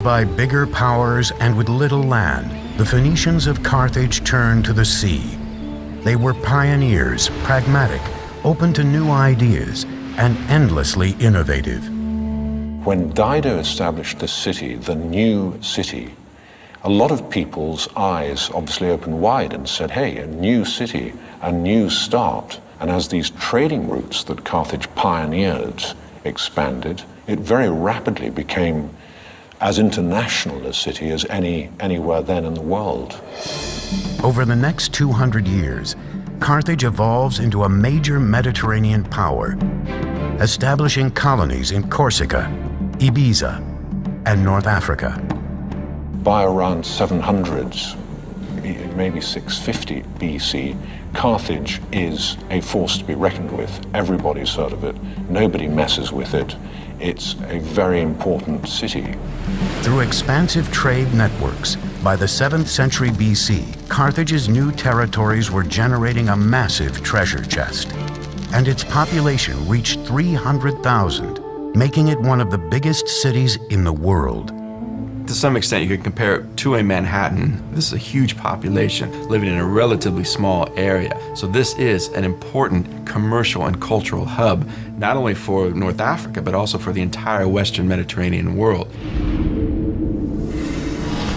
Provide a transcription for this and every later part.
By bigger powers and with little land, the Phoenicians of Carthage turned to the sea. They were pioneers, pragmatic, open to new ideas, and endlessly innovative. When Dido established this city, the new city, a lot of people's eyes obviously opened wide and said, hey, a new city, a new start. And as these trading routes that Carthage pioneered expanded, it very rapidly became as international a city as anywhere then in the world. Over the next 200 years, Carthage evolves into a major Mediterranean power, establishing colonies in Corsica, Ibiza, and North Africa. By around 700, maybe 650 BC, Carthage is a force to be reckoned with. Everybody's heard of it. Nobody messes with it. It's a very important city. Through expansive trade networks, by the 7th century BC, Carthage's new territories were generating a massive treasure chest, and its population reached 300,000, making it one of the biggest cities in the world. To some extent, you could compare it to a Manhattan. This is a huge population living in a relatively small area. So this is an important commercial and cultural hub, not only for North Africa, but also for the entire Western Mediterranean world.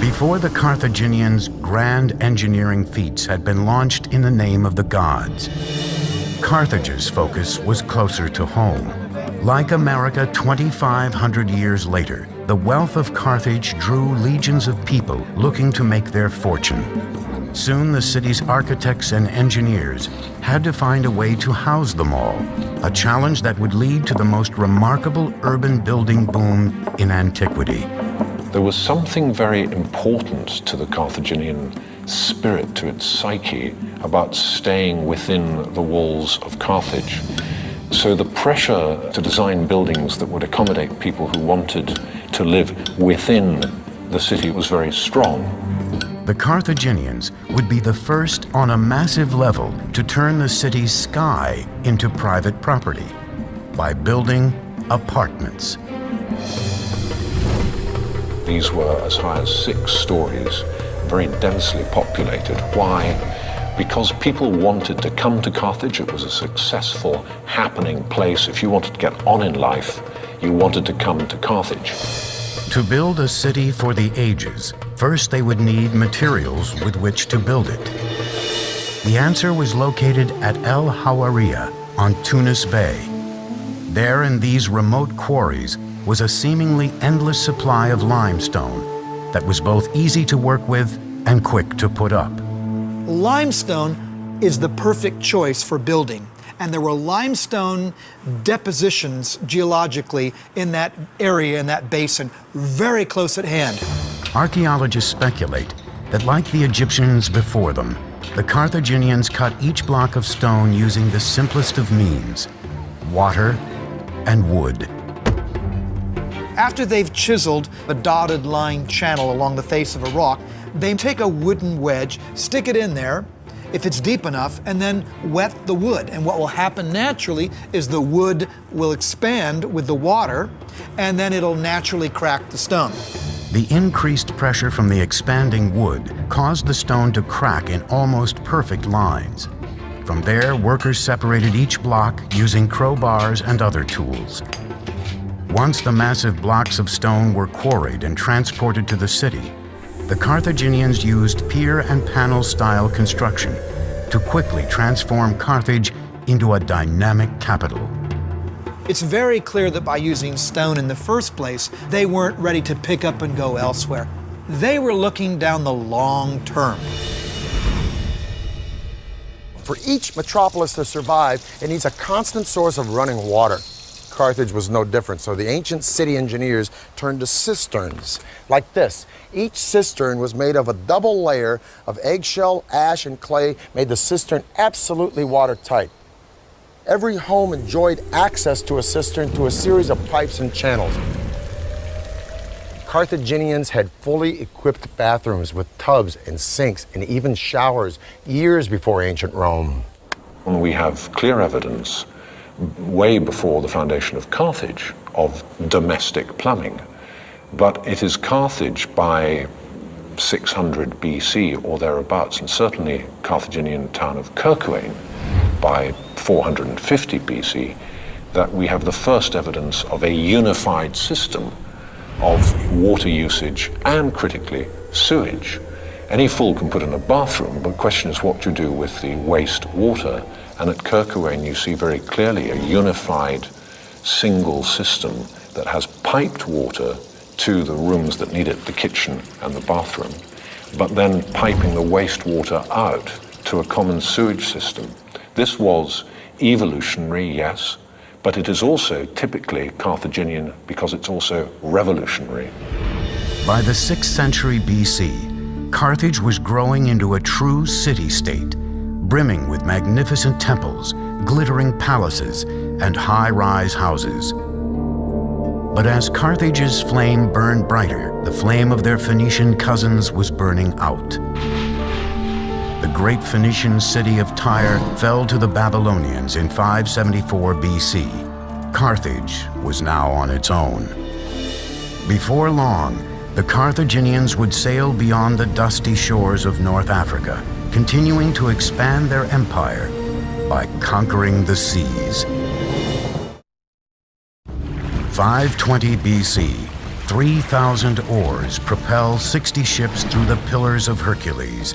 Before the Carthaginians, grand engineering feats had been launched in the name of the gods. Carthage's focus was closer to home. Like America 2,500 years later, the wealth of Carthage drew legions of people looking to make their fortune. Soon the city's architects and engineers had to find a way to house them all, a challenge that would lead to the most remarkable urban building boom in antiquity. There was something very important to the Carthaginian spirit, to its psyche, about staying within the walls of Carthage. So the pressure to design buildings that would accommodate people who wanted to live within the city was very strong. The Carthaginians would be the first on a massive level to turn the city's sky into private property by building apartments. These were as high as 6 stories, very densely populated. Why? Because people wanted to come to Carthage. It was a successful, happening place. If you wanted to get on in life, you wanted to come to Carthage. To build a city for the ages, first they would need materials with which to build it. The answer was located at El Hawariya on Tunis Bay. There in these remote quarries was a seemingly endless supply of limestone that was both easy to work with and quick to put up. Limestone is the perfect choice for building, and there were limestone depositions geologically in that area, in that basin, very close at hand. Archaeologists speculate that, like the Egyptians before them, the Carthaginians cut each block of stone using the simplest of means: water and wood. After they've chiseled a dotted line channel along the face of a rock, they take a wooden wedge, stick it in there, if it's deep enough, and then wet the wood. And what will happen naturally is the wood will expand with the water, and then it'll naturally crack the stone. The increased pressure from the expanding wood caused the stone to crack in almost perfect lines. From there, workers separated each block using crowbars and other tools. Once the massive blocks of stone were quarried and transported to the city, the Carthaginians used pier and panel style construction to quickly transform Carthage into a dynamic capital. It's very clear that by using stone in the first place, they weren't ready to pick up and go elsewhere. They were looking down the long term. For each metropolis to survive, it needs a constant source of running water. Carthage was no different, so the ancient city engineers turned to cisterns, like this. Each cistern was made of a double layer of eggshell, ash, and clay, made the cistern absolutely watertight. Every home enjoyed access to a cistern through a series of pipes and channels. Carthaginians had fully equipped bathrooms with tubs and sinks and even showers years before ancient Rome. We have clear evidence way before the foundation of Carthage of domestic plumbing. But it is Carthage by 600 BC or thereabouts, and certainly Carthaginian town of Kerkuane by 450 BC, that we have the first evidence of a unified system of water usage and, critically, sewage. Any fool can put in a bathroom, but the question is what to do with the waste water. And at Kerkuane you see very clearly a unified single system that has piped water to the rooms that need it, the kitchen and the bathroom, but then piping the wastewater out to a common sewage system. This was evolutionary, yes, but it is also typically Carthaginian because it's also revolutionary. By the 6th century BC, Carthage was growing into a true city-state, brimming with magnificent temples, glittering palaces, and high-rise houses. But as Carthage's flame burned brighter, the flame of their Phoenician cousins was burning out. The great Phoenician city of Tyre fell to the Babylonians in 574 BC. Carthage was now on its own. Before long, the Carthaginians would sail beyond the dusty shores of North Africa, continuing to expand their empire by conquering the seas. 520 BC, 3,000 oars propel 60 ships through the Pillars of Hercules,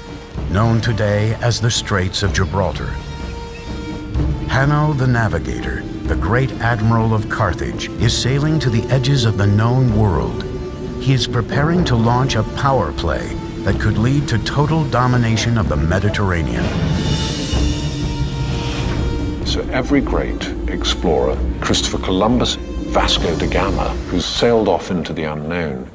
known today as the Straits of Gibraltar. Hanno the Navigator, the great admiral of Carthage, is sailing to the edges of the known world. He is preparing to launch a power play that could lead to total domination of the Mediterranean. So every great explorer, Christopher Columbus, Vasco da Gama, who sailed off into the unknown,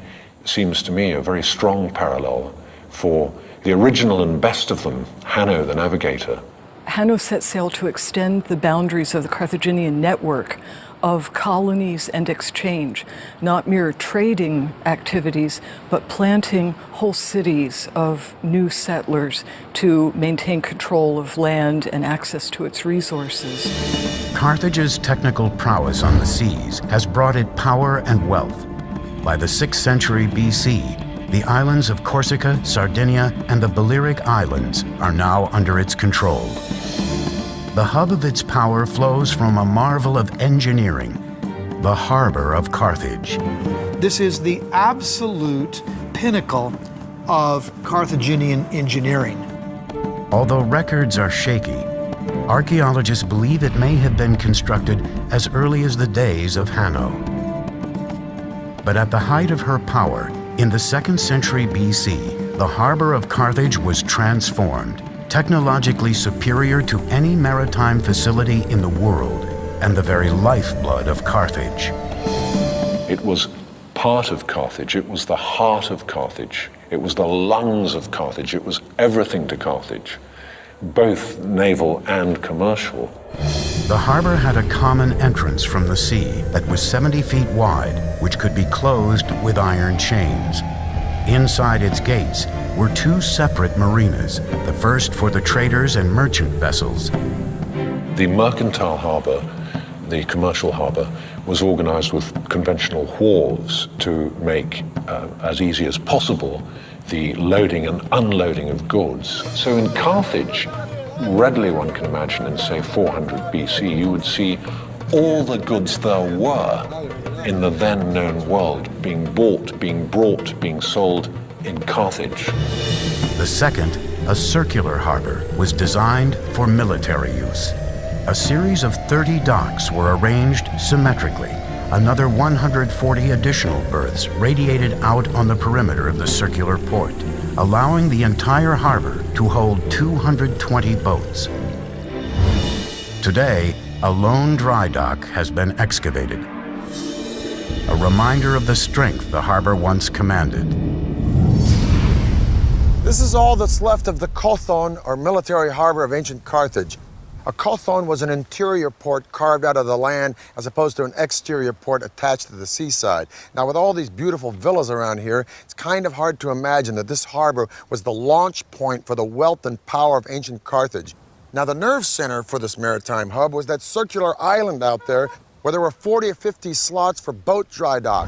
seems to me a very strong parallel for the original and best of them, Hanno the Navigator. Hanno set sail to extend the boundaries of the Carthaginian network of colonies and exchange, not mere trading activities, but planting whole cities of new settlers to maintain control of land and access to its resources. Carthage's technical prowess on the seas has brought it power and wealth. By the 6th century BC, the islands of Corsica, Sardinia, and the Balearic Islands are now under its control. The hub of its power flows from a marvel of engineering, the harbor of Carthage. This is the absolute pinnacle of Carthaginian engineering. Although records are shaky, archaeologists believe it may have been constructed as early as the days of Hanno. But at the height of her power, in the 2nd century BC, the harbor of Carthage was transformed, technologically superior to any maritime facility in the world, and the very lifeblood of Carthage. It was part of Carthage, it was the heart of Carthage, it was the lungs of Carthage, it was everything to Carthage, both naval and commercial. The harbor had a common entrance from the sea that was 70 feet wide, which could be closed with iron chains. Inside its gates were 2 separate marinas, the first for the traders and merchant vessels. The mercantile harbor, the commercial harbor, was organized with conventional wharves to make as easy as possible the loading and unloading of goods. So in Carthage, readily one can imagine in, say, 400 BC, you would see all the goods there were in the then known world being bought, being brought, being sold in Carthage. The second, a circular harbor, was designed for military use. A series of 30 docks were arranged symmetrically. Another 140 additional berths radiated out on the perimeter of the circular port, allowing the entire harbor to hold 220 boats. Today, a lone dry dock has been excavated, a reminder of the strength the harbor once commanded. This is all that's left of the Kothon, or military harbor of ancient Carthage. A kothon was an interior port carved out of the land as opposed to an exterior port attached to the seaside. Now, with all these beautiful villas around here, it's kind of hard to imagine that this harbor was the launch point for the wealth and power of ancient Carthage. Now, the nerve center for this maritime hub was that circular island out there where there were 40 or 50 slots for boat dry dock.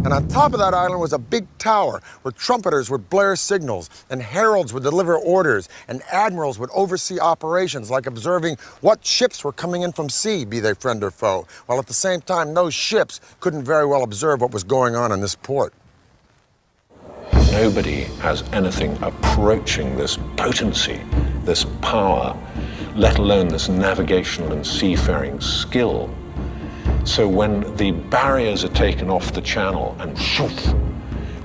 And on top of that island was a big tower where trumpeters would blare signals, and heralds would deliver orders, and admirals would oversee operations like observing what ships were coming in from sea, be they friend or foe, while at the same time those ships couldn't very well observe what was going on in this port. Nobody has anything approaching this potency, this power, let alone this navigational and seafaring skill. So when the barriers are taken off the channel and shoof,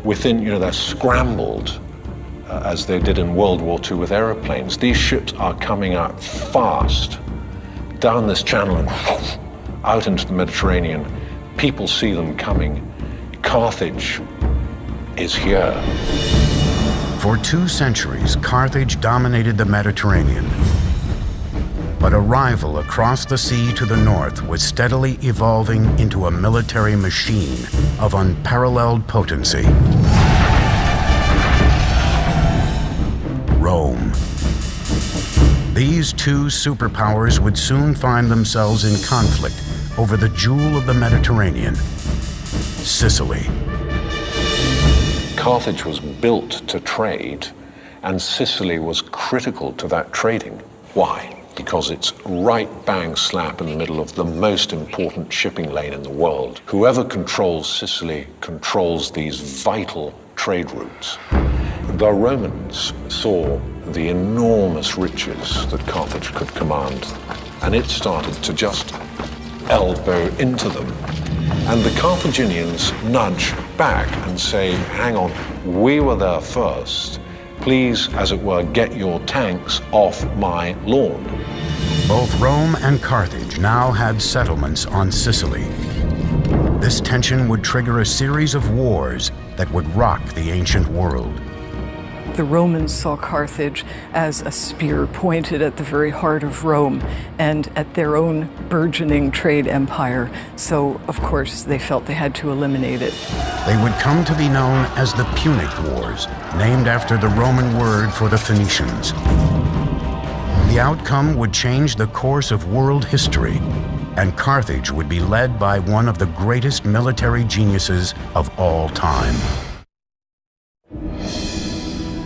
within, they're scrambled, as they did in World War II with aeroplanes. These ships are coming out fast down this channel and shoof, out into the Mediterranean. People see them coming. Carthage is here. For 2 centuries, Carthage dominated the Mediterranean. But a rival across the sea to the north was steadily evolving into a military machine of unparalleled potency. Rome. These 2 superpowers would soon find themselves in conflict over the jewel of the Mediterranean, Sicily. Carthage was built to trade, and Sicily was critical to that trading. Why? Because it's right bang slap in the middle of the most important shipping lane in the world. Whoever controls Sicily controls these vital trade routes. The Romans saw the enormous riches that Carthage could command, and it started to just elbow into them. And the Carthaginians nudge back and say, hang on, we were there first. Please, as it were, get your tanks off my lawn. Both Rome and Carthage now had settlements on Sicily. This tension would trigger a series of wars that would rock the ancient world. The Romans saw Carthage as a spear pointed at the very heart of Rome and at their own burgeoning trade empire. So, of course, they felt they had to eliminate it. They would come to be known as the Punic Wars, named after the Roman word for the Phoenicians. The outcome would change the course of world history, and Carthage would be led by one of the greatest military geniuses of all time.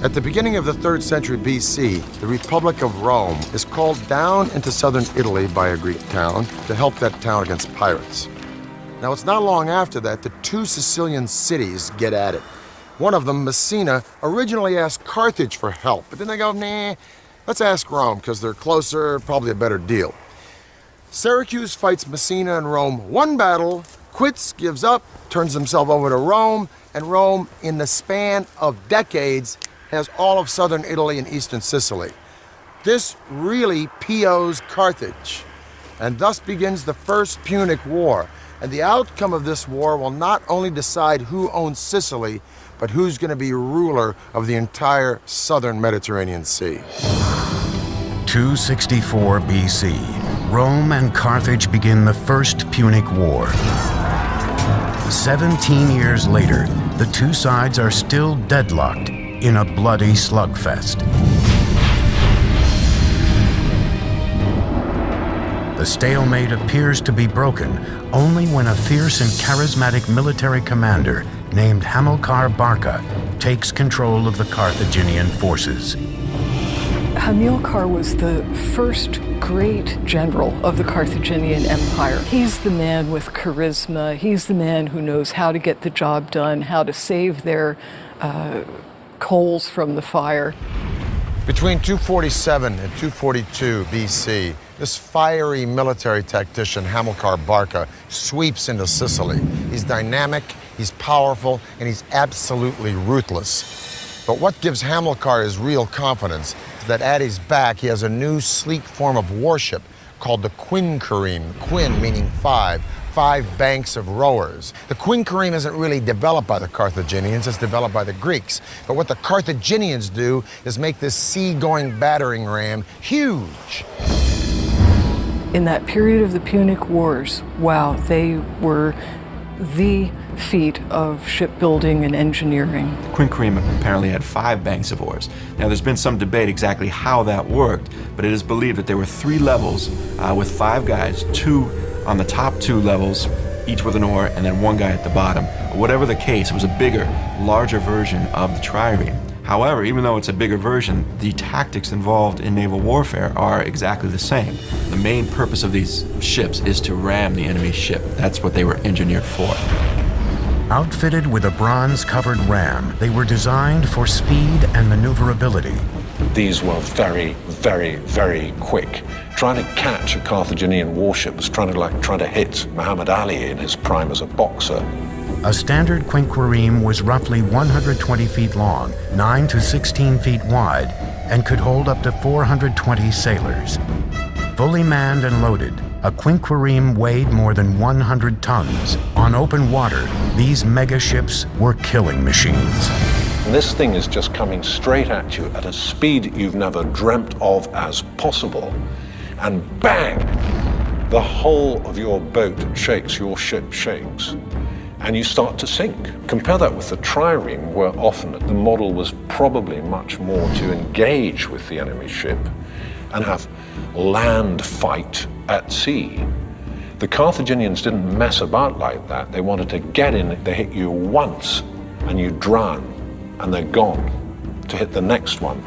At the beginning of the 3rd century BC, the Republic of Rome is called down into southern Italy by a Greek town to help that town against pirates. Now, it's not long after that 2 Sicilian cities get at it. One of them, Messina, originally asked Carthage for help, but then they go, nah, let's ask Rome, because they're closer, probably a better deal. Syracuse fights Messina and Rome 1 battle, quits, gives up, turns himself over to Rome, and Rome, in the span of decades, has all of southern Italy and eastern Sicily. This really POs Carthage, and thus begins the First Punic War. And the outcome of this war will not only decide who owns Sicily, but who's going to be ruler of the entire southern Mediterranean Sea. 264 BC, Rome and Carthage begin the First Punic War. 17 years later, the 2 sides are still deadlocked in a bloody slugfest. The stalemate appears to be broken only when a fierce and charismatic military commander named Hamilcar Barca takes control of the Carthaginian forces. Hamilcar was the first great general of the Carthaginian Empire. He's the man with charisma. He's the man who knows how to get the job done, how to save their coals from the fire. Between 247 and 242 BC, this fiery military tactician, Hamilcar Barca, sweeps into Sicily. He's dynamic, he's powerful, and he's absolutely ruthless. But what gives Hamilcar his real confidence is that at his back he has a new sleek form of warship called the quinquereme, quin meaning 5 banks of rowers. The quinquereme isn't really developed by the Carthaginians, it's developed by the Greeks. But what the Carthaginians do is make this sea-going battering ram huge. In that period of the Punic Wars, wow, they were the feat of shipbuilding and engineering. Quinquereme apparently had 5 banks of oars. Now, there's been some debate exactly how that worked, but it is believed that there were 3 levels with 5 guys, 2 on the top 2 levels each with an oar, and then one guy at the bottom. Whatever the case, it was a bigger, larger version of the trireme. However, even though it's a bigger version, the tactics involved in naval warfare are exactly the same. The main purpose of these ships is to ram the enemy's ship. That's what they were engineered for. Outfitted with a bronze-covered ram, they were designed for speed and maneuverability. These were very, very, very quick. Trying to catch a Carthaginian warship was trying to hit Muhammad Ali in his prime as a boxer. A standard quinquereme was roughly 120 feet long, 9 to 16 feet wide, and could hold up to 420 sailors. Fully manned and loaded, a quinquereme weighed more than 100 tons. On open water, these mega ships were killing machines. And this thing is just coming straight at you at a speed you've never dreamt of as possible. And bang! The whole of your boat shakes, your ship shakes, and you start to sink. Compare that with the trireme, where often the model was probably much more to engage with the enemy ship and have land fight at sea. The Carthaginians didn't mess about like that. They wanted to get in, they hit you once and you drown and they're gone. To hit the next one,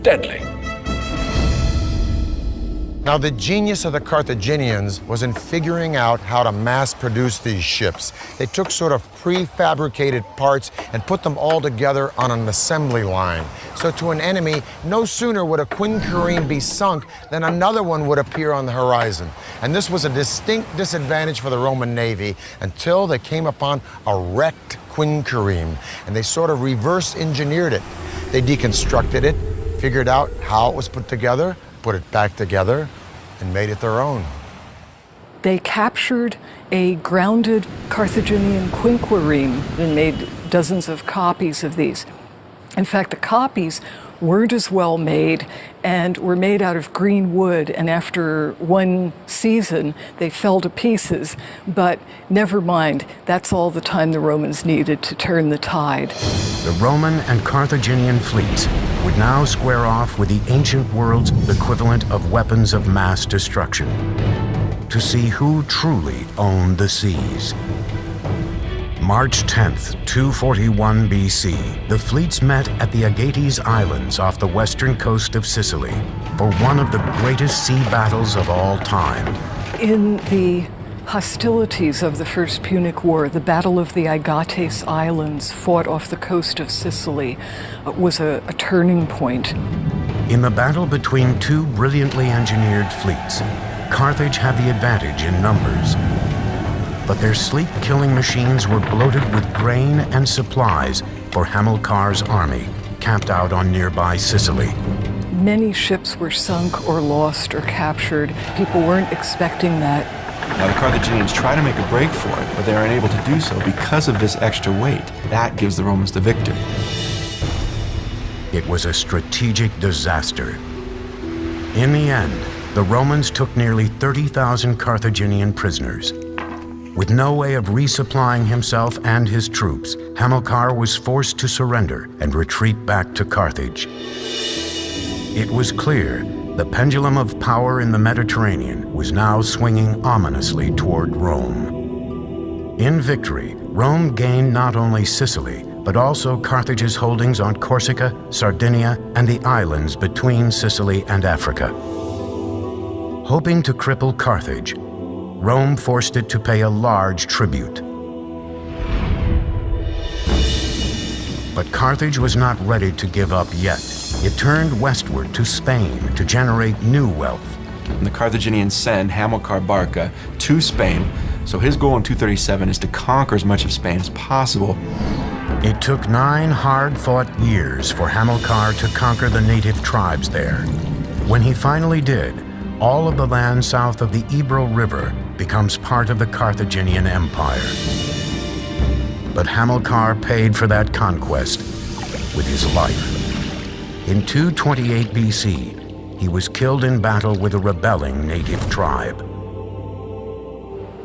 deadly. Now, the genius of the Carthaginians was in figuring out how to mass produce these ships. They took sort of prefabricated parts and put them all together on an assembly line. So to an enemy, no sooner would a quinquereme be sunk than another one would appear on the horizon. And this was a distinct disadvantage for the Roman Navy until they came upon a wrecked quinquereme, and they sort of reverse engineered it. They deconstructed it, figured out how it was put together, put it back together, and made it their own. They captured a grounded Carthaginian quinquereme and made dozens of copies of these. In fact, the copies weren't as well made and were made out of green wood, and after one season they fell to pieces. But never mind, that's all the time the Romans needed to turn the tide. The Roman and Carthaginian fleets would now square off with the ancient world's equivalent of weapons of mass destruction to see who truly owned the seas. March 10th, 241 BC, the fleets met at the Agates Islands off the western coast of Sicily for one of the greatest sea battles of all time. In the hostilities of the First Punic War, the Battle of the Agates Islands, fought off the coast of Sicily, was a turning point. In the battle between two brilliantly engineered fleets, Carthage had the advantage in numbers. But their sleek killing machines were bloated with grain and supplies for Hamilcar's army, camped out on nearby Sicily. Many ships were sunk or lost or captured. People weren't expecting that. Now, the Carthaginians try to make a break for it, but they are unable to do so because of this extra weight. That gives the Romans the victory. It was a strategic disaster. In the end, the Romans took nearly 30,000 Carthaginian prisoners. With no way of resupplying himself and his troops, Hamilcar was forced to surrender and retreat back to Carthage. It was clear the pendulum of power in the Mediterranean was now swinging ominously toward Rome. In victory, Rome gained not only Sicily, but also Carthage's holdings on Corsica, Sardinia, and the islands between Sicily and Africa. Hoping to cripple Carthage, Rome forced it to pay a large tribute. But Carthage was not ready to give up yet. It turned westward to Spain to generate new wealth. And the Carthaginians send Hamilcar Barca to Spain, so his goal in 237 is to conquer as much of Spain as possible. It took 9 hard-fought years for Hamilcar to conquer the native tribes there. When he finally did, all of the land south of the Ebro River becomes part of the Carthaginian Empire. But Hamilcar paid for that conquest with his life. In 228 BC, he was killed in battle with a rebelling native tribe.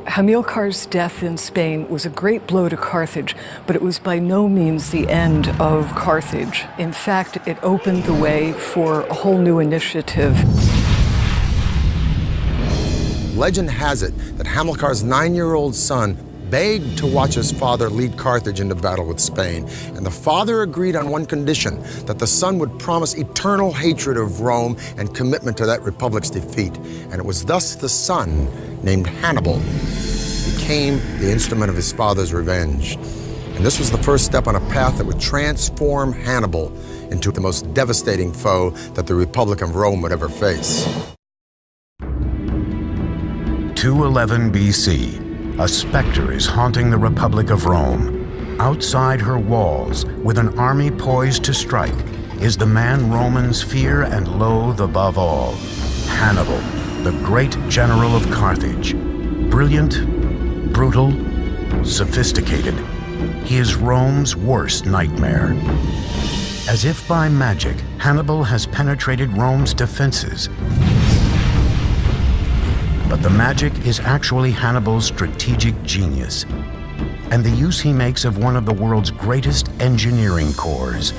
Hamilcar's death in Spain was a great blow to Carthage, but it was by no means the end of Carthage. In fact, it opened the way for a whole new initiative. Legend has it that Hamilcar's 9-year-old son begged to watch his father lead Carthage into battle with Spain, and the father agreed on one condition, that the son would promise eternal hatred of Rome and commitment to that republic's defeat. And it was thus the son, named Hannibal, became the instrument of his father's revenge. And this was the first step on a path that would transform Hannibal into the most devastating foe that the Republic of Rome would ever face. 211 BC. A specter is haunting the Republic of Rome. Outside her walls, with an army poised to strike, is the man Romans fear and loathe above all, Hannibal, the great general of Carthage. Brilliant, brutal, sophisticated, he is Rome's worst nightmare. As if by magic, Hannibal has penetrated Rome's defenses. But the magic is actually Hannibal's strategic genius, and the use he makes of one of the world's greatest engineering corps.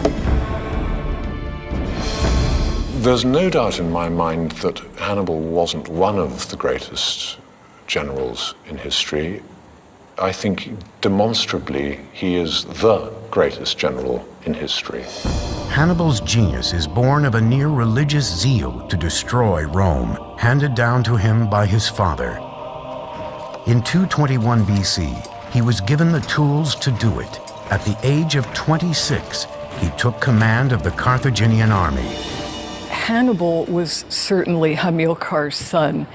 There's no doubt in my mind that Hannibal wasn't one of the greatest generals in history. I think demonstrably he is the greatest general in history. Hannibal's genius is born of a near religious zeal to destroy Rome, handed down to him by his father. In 221 BC, he was given the tools to do it. At the age of 26, he took command of the Carthaginian army. Hannibal was certainly Hamilcar's son.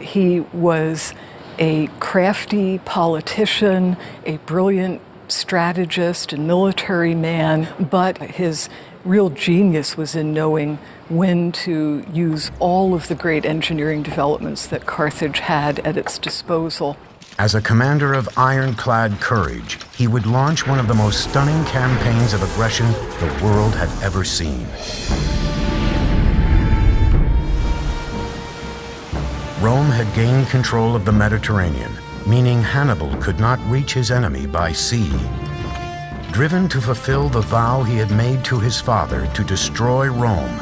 He was a crafty politician, a brilliant strategist and military man, but his real genius was in knowing when to use all of the great engineering developments that Carthage had at its disposal. As a commander of ironclad courage, he would launch one of the most stunning campaigns of aggression the world had ever seen. Rome had gained control of the Mediterranean, meaning Hannibal could not reach his enemy by sea. Driven to fulfill the vow he had made to his father to destroy Rome,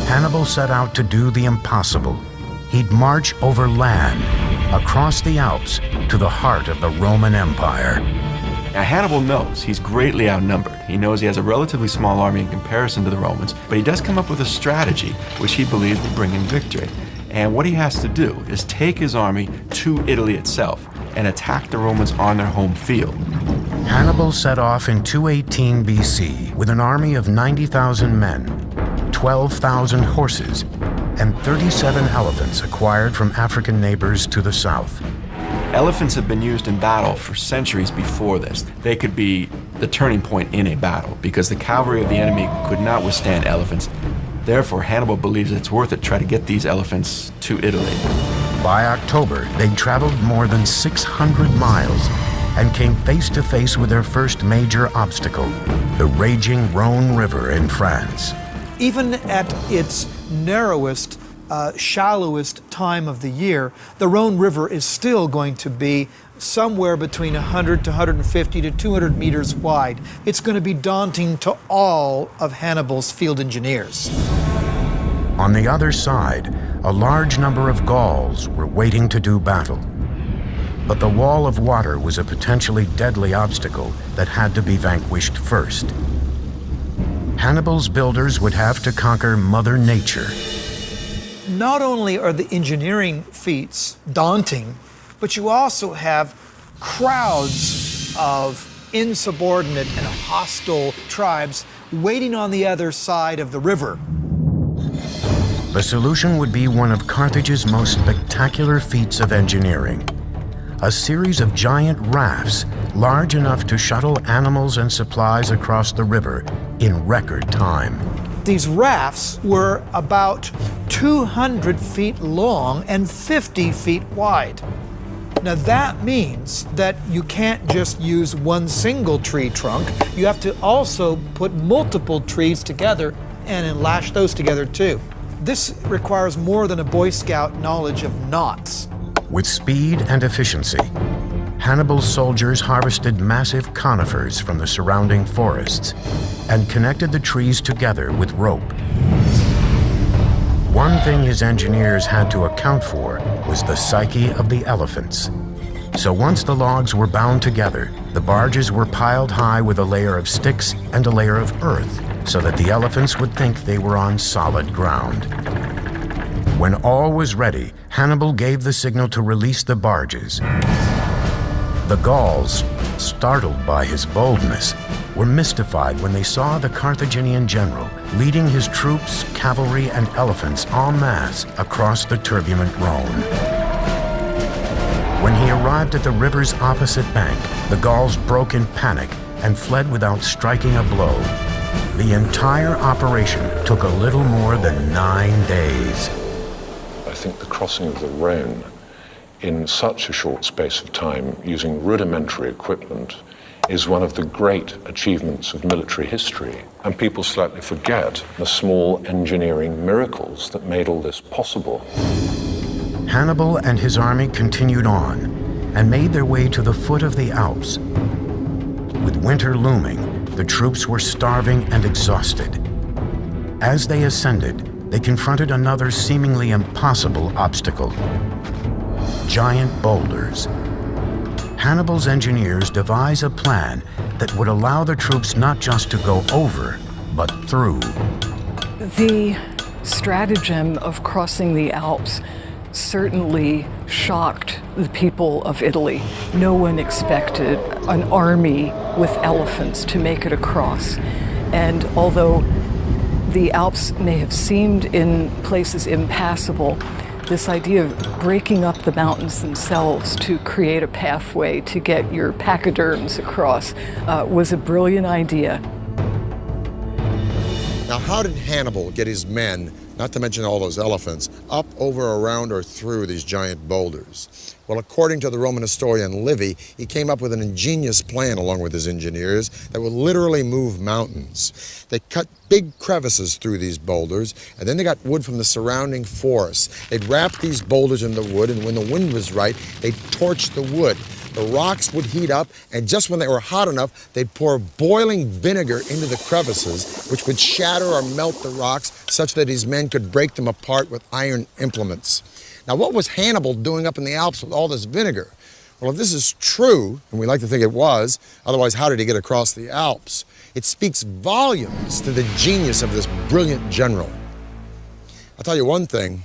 Hannibal set out to do the impossible. He'd march over land, across the Alps, to the heart of the Roman Empire. Now, Hannibal knows he's greatly outnumbered. He knows he has a relatively small army in comparison to the Romans, but he does come up with a strategy which he believes will bring him victory. And what he has to do is take his army to Italy itself and attack the Romans on their home field. Hannibal set off in 218 BC with an army of 90,000 men, 12,000 horses, and 37 elephants acquired from African neighbors to the south. Elephants have been used in battle for centuries before this. They could be the turning point in a battle because the cavalry of the enemy could not withstand elephants. Therefore, Hannibal believes it's worth it to try to get these elephants to Italy. By October, they'd traveled more than 600 miles and came face to face with their first major obstacle, the raging Rhone River in France. Even at its narrowest, shallowest time of the year, the Rhone River is still going to be somewhere between 100 to 150 to 200 meters wide. It's going to be daunting to all of Hannibal's field engineers. On the other side, a large number of Gauls were waiting to do battle. But the wall of water was a potentially deadly obstacle that had to be vanquished first. Hannibal's builders would have to conquer Mother Nature. Not only are the engineering feats daunting, but you also have crowds of insubordinate and hostile tribes waiting on the other side of the river. The solution would be one of Carthage's most spectacular feats of engineering. A series of giant rafts large enough to shuttle animals and supplies across the river in record time. These rafts were about 200 feet long and 50 feet wide. Now that means that you can't just use one single tree trunk. You have to also put multiple trees together and then lash those together too. This requires more than a Boy Scout knowledge of knots. With speed and efficiency, Hannibal's soldiers harvested massive conifers from the surrounding forests and connected the trees together with rope. One thing his engineers had to account for was the psyche of the elephants. So once the logs were bound together, the barges were piled high with a layer of sticks and a layer of earth, so that the elephants would think they were on solid ground. When all was ready, Hannibal gave the signal to release the barges. The Gauls, startled by his boldness, were mystified when they saw the Carthaginian general leading his troops, cavalry, and elephants en masse across the turbulent Rhone. When he arrived at the river's opposite bank, the Gauls broke in panic and fled without striking a blow. The entire operation took a little more than 9 days. I think the crossing of the Rhone in such a short space of time using rudimentary equipment is one of the great achievements of military history. And people slightly forget the small engineering miracles that made all this possible. Hannibal and his army continued on and made their way to the foot of the Alps. With winter looming, the troops were starving and exhausted. As they ascended, they confronted another seemingly impossible obstacle: giant boulders. Hannibal's engineers devise a plan that would allow the troops not just to go over, but through. The stratagem of crossing the Alps certainly shocked the people of Italy. No one expected an army with elephants to make it across. And although the Alps may have seemed in places impassable, this idea of breaking up the mountains themselves to create a pathway to get your pachyderms across was a brilliant idea. Now, how did Hannibal get his men, not to mention all those elephants, up, over, around, or through these giant boulders? Well, according to the Roman historian Livy, he came up with an ingenious plan along with his engineers that would literally move mountains. They cut big crevices through these boulders, and then they got wood from the surrounding forest. They'd wrap these boulders in the wood, and when the wind was right, they'd torch the wood. The rocks would heat up, and just when they were hot enough, they'd pour boiling vinegar into the crevices, which would shatter or melt the rocks such that his men could break them apart with iron implements. Now, what was Hannibal doing up in the Alps with all this vinegar? Well, if this is true, and we like to think it was, otherwise how did he get across the Alps? It speaks volumes to the genius of this brilliant general. I'll tell you one thing,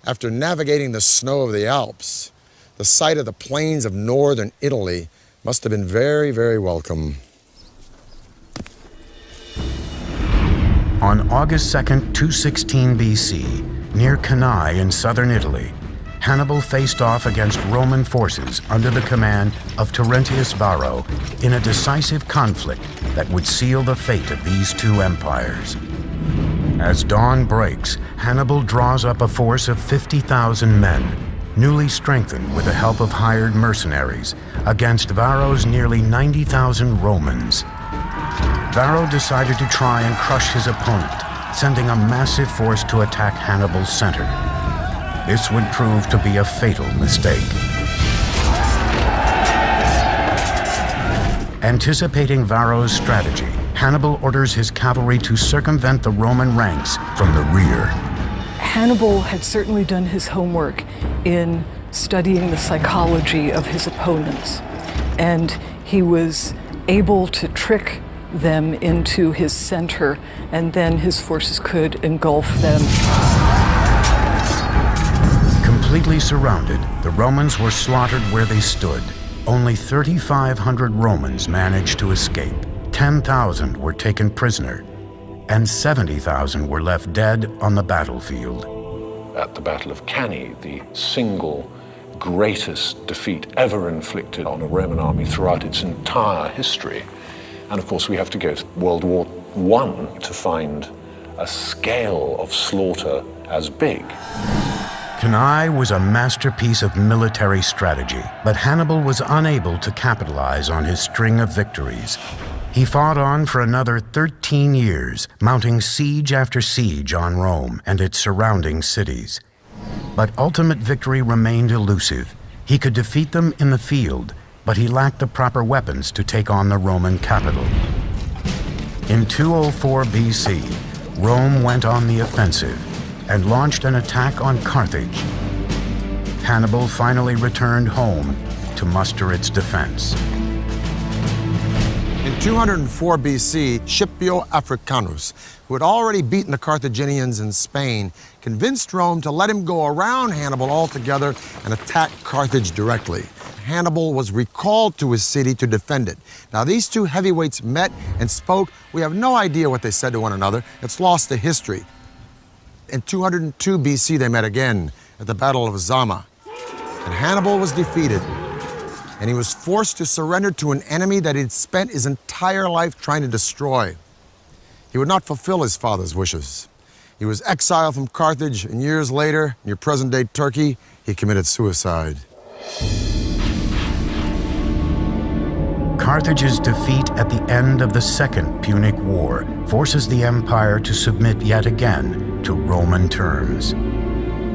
after navigating the snow of the Alps, the sight of the plains of northern Italy must have been very, very welcome. On August 2nd, 216 BC, near Cannae in southern Italy, Hannibal faced off against Roman forces under the command of Terentius Varro in a decisive conflict that would seal the fate of these two empires. As dawn breaks, Hannibal draws up a force of 50,000 men, newly strengthened with the help of hired mercenaries, against Varro's nearly 90,000 Romans. Varro decided to try and crush his opponent, sending a massive force to attack Hannibal's center. This would prove to be a fatal mistake. Anticipating Varro's strategy, Hannibal orders his cavalry to circumvent the Roman ranks from the rear. Hannibal had certainly done his homework in studying the psychology of his opponents, and he was able to trick them into his center, and then his forces could engulf them. Completely surrounded, the Romans were slaughtered where they stood. Only 3,500 Romans managed to escape. 10,000 were taken prisoner, and 70,000 were left dead on the battlefield. At the Battle of Cannae, the single greatest defeat ever inflicted on a Roman army throughout its entire history. And of course, we have to go to World War I to find a scale of slaughter as big. Cannae was a masterpiece of military strategy, but Hannibal was unable to capitalize on his string of victories. He fought on for another 13 years, mounting siege after siege on Rome and its surrounding cities. But ultimate victory remained elusive. He could defeat them in the field, but he lacked the proper weapons to take on the Roman capital. In 204 BC, Rome went on the offensive and launched an attack on Carthage. Hannibal finally returned home to muster its defense. In 204 BC, Scipio Africanus, who had already beaten the Carthaginians in Spain, convinced Rome to let him go around Hannibal altogether and attack Carthage directly. Hannibal was recalled to his city to defend it. Now, these two heavyweights met and spoke. We have no idea what they said to one another. It's lost to history. In 202 BC, they met again at the Battle of Zama, and Hannibal was defeated, and he was forced to surrender to an enemy that he'd spent his entire life trying to destroy. He would not fulfill his father's wishes. He was exiled from Carthage, and years later, near present-day Turkey, he committed suicide. Carthage's defeat at the end of the Second Punic War forces the empire to submit yet again to Roman terms.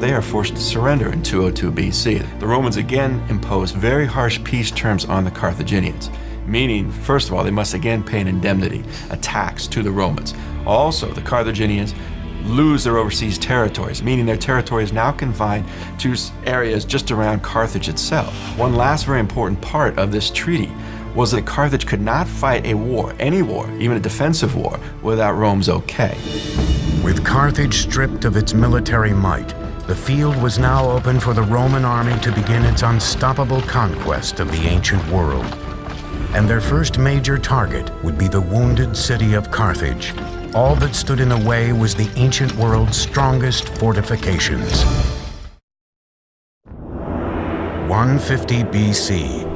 They are forced to surrender in 202 BC. The Romans again impose very harsh peace terms on the Carthaginians, meaning, first of all, they must again pay an indemnity, a tax to the Romans. Also, the Carthaginians lose their overseas territories, meaning their territory is now confined to areas just around Carthage itself. One last very important part of this treaty was that Carthage could not fight a war, any war, even a defensive war, without Rome's okay. With Carthage stripped of its military might, the field was now open for the Roman army to begin its unstoppable conquest of the ancient world. And their first major target would be the wounded city of Carthage. All that stood in the way was the ancient world's strongest fortifications. 150 BC.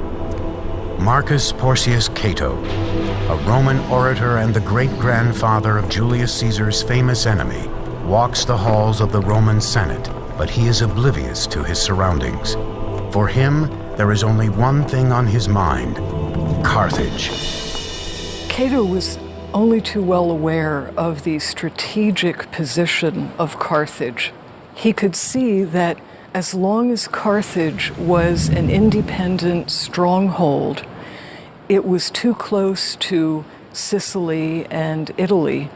Marcus Porcius Cato, a Roman orator and the great-grandfather of Julius Caesar's famous enemy, walks the halls of the Roman Senate, but he is oblivious to his surroundings. For him, there is only one thing on his mind: Carthage. Cato was only too well aware of the strategic position of Carthage. He could see that as long as Carthage was an independent stronghold, it was too close to Sicily and Italy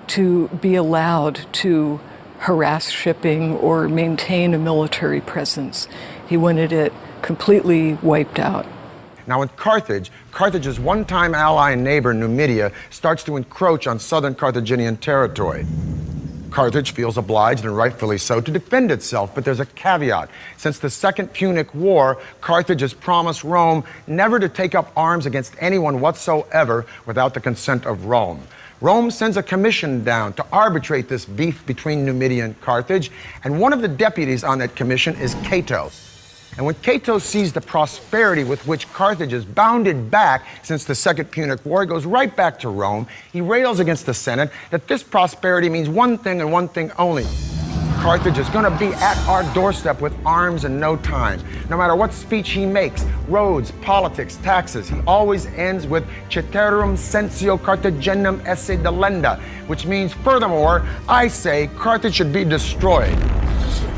to be allowed to harass shipping or maintain a military presence. He wanted it completely wiped out. Now in Carthage, Carthage's one-time ally and neighbor, Numidia, starts to encroach on southern Carthaginian territory. Carthage feels obliged, and rightfully so, to defend itself, but there's a caveat. Since the Second Punic War, Carthage has promised Rome never to take up arms against anyone whatsoever without the consent of Rome. Rome sends a commission down to arbitrate this beef between Numidia and Carthage, and one of the deputies on that commission is Cato. And when Cato sees the prosperity with which Carthage has bounded back since the Second Punic War, he goes right back to Rome. He rails against the Senate that this prosperity means one thing and one thing only: Carthage is going to be at our doorstep with arms in no time. No matter what speech he makes, roads, politics, taxes, he always ends with ceterum censeo Carthaginem esse delenda, which means, furthermore, I say Carthage should be destroyed.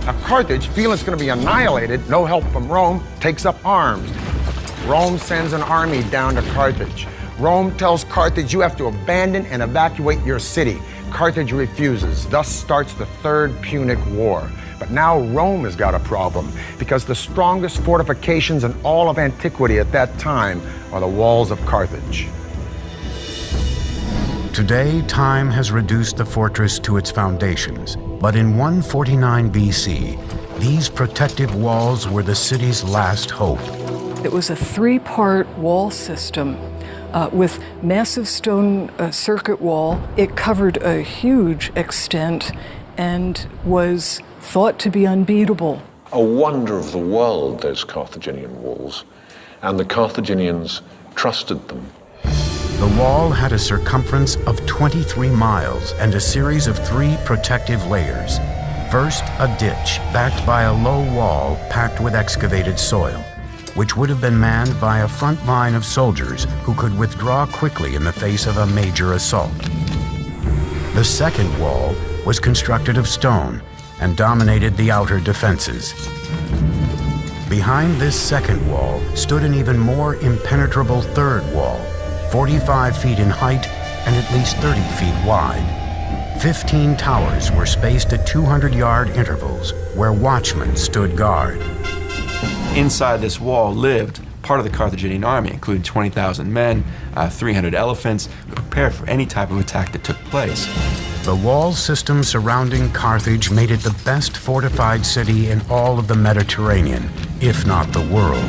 Now, Carthage, feeling it's going to be annihilated, no help from Rome, takes up arms. Rome sends an army down to Carthage. Rome tells Carthage, you have to abandon and evacuate your city. Carthage refuses. Thus starts the Third Punic War. But now Rome has got a problem, because the strongest fortifications in all of antiquity at that time are the walls of Carthage. Today, time has reduced the fortress to its foundations, but in 149 BC, these protective walls were the city's last hope. It was a three-part wall system with massive stone circuit wall. It covered a huge extent and was thought to be unbeatable. A wonder of the world, those Carthaginian walls, and the Carthaginians trusted them. The wall had a circumference of 23 miles and a series of 3 protective layers. First, a ditch backed by a low wall packed with excavated soil, which would have been manned by a front line of soldiers who could withdraw quickly in the face of a major assault. The second wall was constructed of stone and dominated the outer defenses. Behind this second wall stood an even more impenetrable third wall, 45 feet in height and at least 30 feet wide. 15 towers were spaced at 200-yard intervals where watchmen stood guard. Inside this wall lived part of the Carthaginian army, including 20,000 men, 300 elephants, prepared for any type of attack that took place. The wall system surrounding Carthage made it the best fortified city in all of the Mediterranean, if not the world.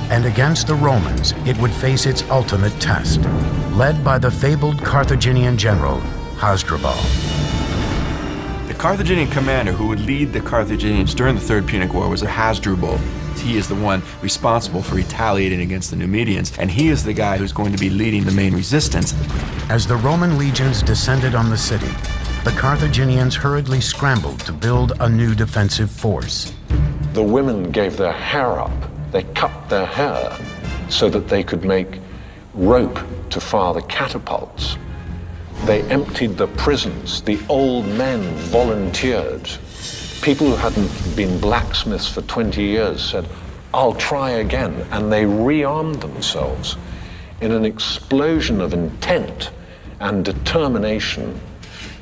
And against the Romans, it would face its ultimate test, led by the fabled Carthaginian general, Hasdrubal. The Carthaginian commander who would lead the Carthaginians during the Third Punic War was Hasdrubal. He is the one responsible for retaliating against the Numidians, and he is the guy who's going to be leading the main resistance. As the Roman legions descended on the city, the Carthaginians hurriedly scrambled to build a new defensive force. The women gave their hair up. They cut their hair so that they could make rope to fire the catapults. They emptied the prisons. The old men volunteered. People who hadn't been blacksmiths for 20 years said, "I'll try again," and they rearmed themselves in an explosion of intent and determination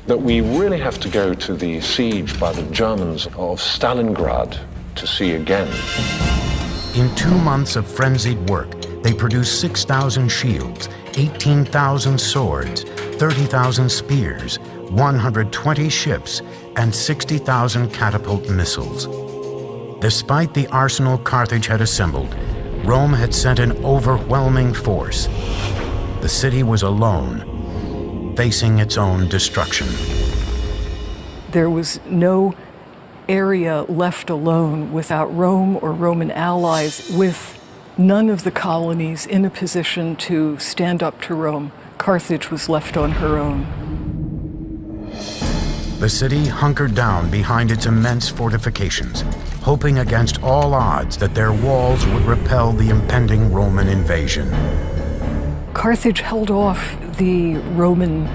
that we really have to go to the siege by the Germans of Stalingrad to see again. In 2 months of frenzied work, they produced 6,000 shields, 18,000 swords, 30,000 spears, 120 ships, and 60,000 catapult missiles. Despite the arsenal Carthage had assembled, Rome had sent an overwhelming force. The city was alone, facing its own destruction. There was no area left alone without Rome or Roman allies, with none of the colonies in a position to stand up to Rome. Carthage was left on her own. The city hunkered down behind its immense fortifications, hoping against all odds that their walls would repel the impending Roman invasion. Carthage held off the Roman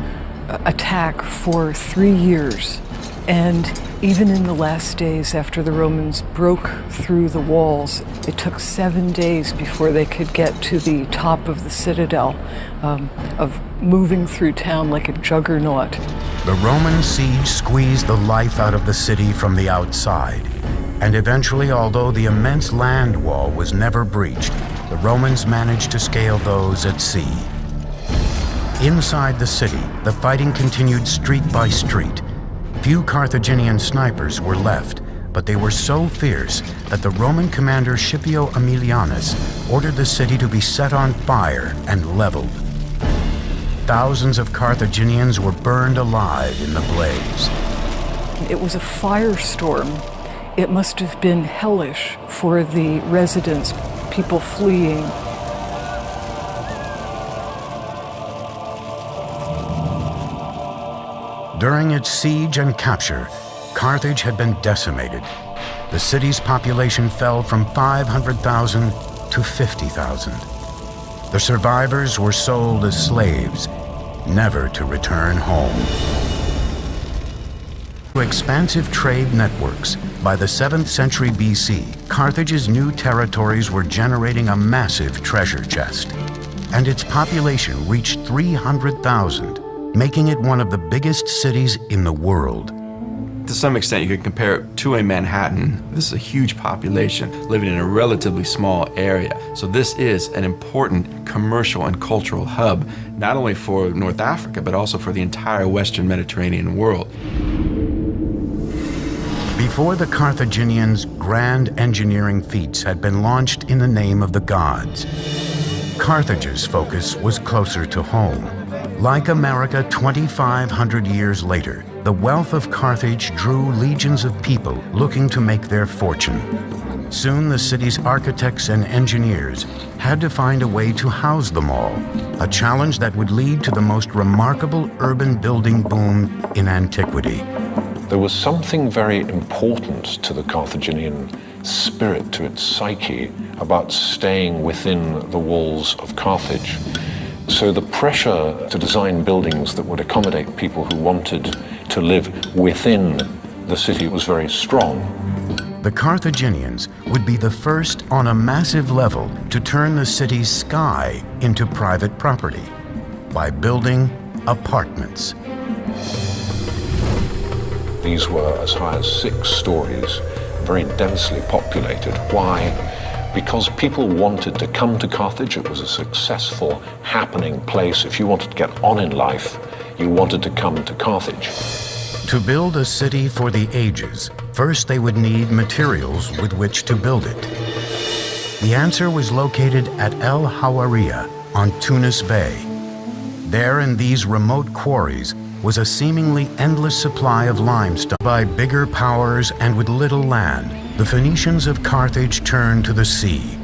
attack for 3 years, and even in the last days after the Romans broke through the walls, it took 7 days before they could get to the top of the citadel, of moving through town like a juggernaut. The Roman siege squeezed the life out of the city from the outside, and eventually, although the immense land wall was never breached, the Romans managed to scale those at sea. Inside the city, the fighting continued street by street. Few Carthaginian snipers were left, but they were so fierce that the Roman commander Scipio Aemilianus ordered the city to be set on fire and leveled. Thousands of Carthaginians were burned alive in the blaze. It was a firestorm. It must have been hellish for the residents, people fleeing. During its siege and capture, Carthage had been decimated. The city's population fell from 500,000 to 50,000. The survivors were sold as slaves, never to return home. Through expansive trade networks, by the 7th century BC, Carthage's new territories were generating a massive treasure chest, and its population reached 300,000, making it one of the biggest cities in the world. To some extent, you could compare it to a Manhattan. This is a huge population living in a relatively small area. So this is an important commercial and cultural hub, not only for North Africa, but also for the entire Western Mediterranean world. Before the Carthaginians' grand engineering feats had been launched in the name of the gods, Carthage's focus was closer to home. Like America 2,500 years later, the wealth of Carthage drew legions of people looking to make their fortune. Soon the city's architects and engineers had to find a way to house them all, a challenge that would lead to the most remarkable urban building boom in antiquity. There was something very important to the Carthaginian spirit, to its psyche, about staying within the walls of Carthage. So the pressure to design buildings that would accommodate people who wanted to live within the city was very strong. The Carthaginians would be the first on a massive level to turn the city's sky into private property by building apartments. These were as high as 6 stories, very densely populated. Why? Because people wanted to come to Carthage. It was a successful, happening place. If you wanted to get on in life, you wanted to come to Carthage. To build a city for the ages, first they would need materials with which to build it. The answer was located at El Hawariya on Tunis Bay. There in these remote quarries was a seemingly endless supply of limestone. By bigger powers and with little land, the Phoenicians of Carthage turned to the sea.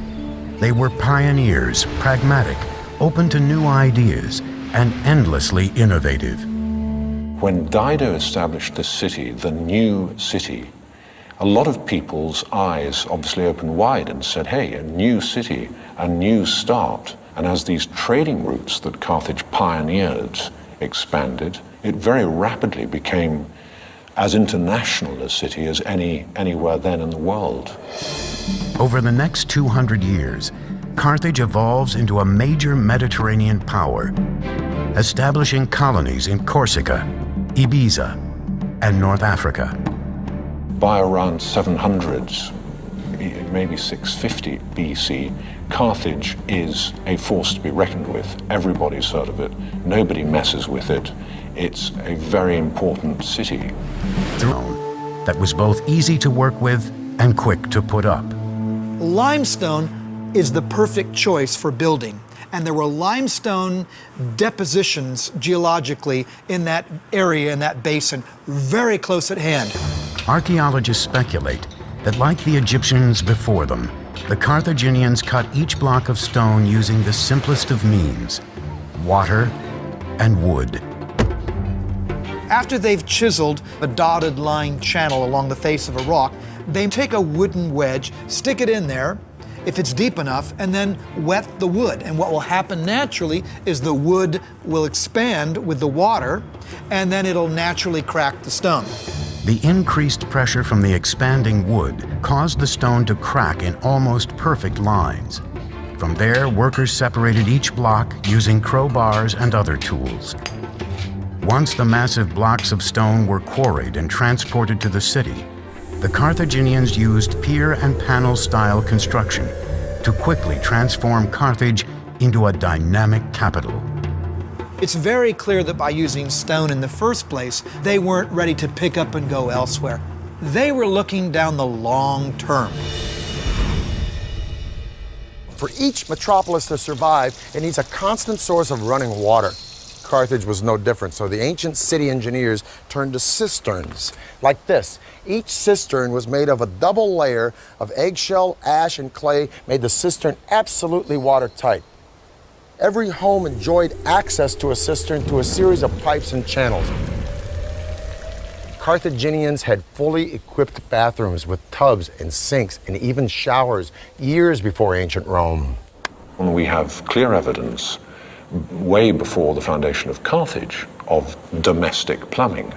They were pioneers, pragmatic, open to new ideas, and endlessly innovative. When Dido established the city, the new city, a lot of people's eyes obviously opened wide and said, hey, a new city, a new start. And as these trading routes that Carthage pioneered expanded, it very rapidly became as international a city as anywhere then in the world. Over the next 200 years, Carthage evolves into a major Mediterranean power, establishing colonies in Corsica, Ibiza, and North Africa. By around 700, maybe 650 BC, Carthage is a force to be reckoned with. Everybody's heard of it. Nobody messes with it. It's a very important city. That was both easy to work with and quick to put up. Limestone is the perfect choice for building. And there were limestone depositions geologically in that area, in that basin, very close at hand. Archaeologists speculate that, like the Egyptians before them, the Carthaginians cut each block of stone using the simplest of means: water and wood. After they've chiseled a dotted line channel along the face of a rock, they take a wooden wedge, stick it in there, if it's deep enough, and then wet the wood. And what will happen naturally is the wood will expand with the water, and then it'll naturally crack the stone. The increased pressure from the expanding wood caused the stone to crack in almost perfect lines. From there, workers separated each block using crowbars and other tools. Once the massive blocks of stone were quarried and transported to the city, the Carthaginians used pier and panel style construction to quickly transform Carthage into a dynamic capital. It's very clear that by using stone in the first place, they weren't ready to pick up and go elsewhere. They were looking down the long term. For each metropolis to survive, it needs a constant source of running water. Carthage was no different, so the ancient city engineers turned to cisterns, like this. Each cistern was made of a double layer of eggshell, ash, and clay, made the cistern absolutely watertight. Every home enjoyed access to a cistern through a series of pipes and channels. Carthaginians had fully equipped bathrooms with tubs and sinks and even showers years before ancient Rome. And we have clear evidence way before the foundation of Carthage of domestic plumbing.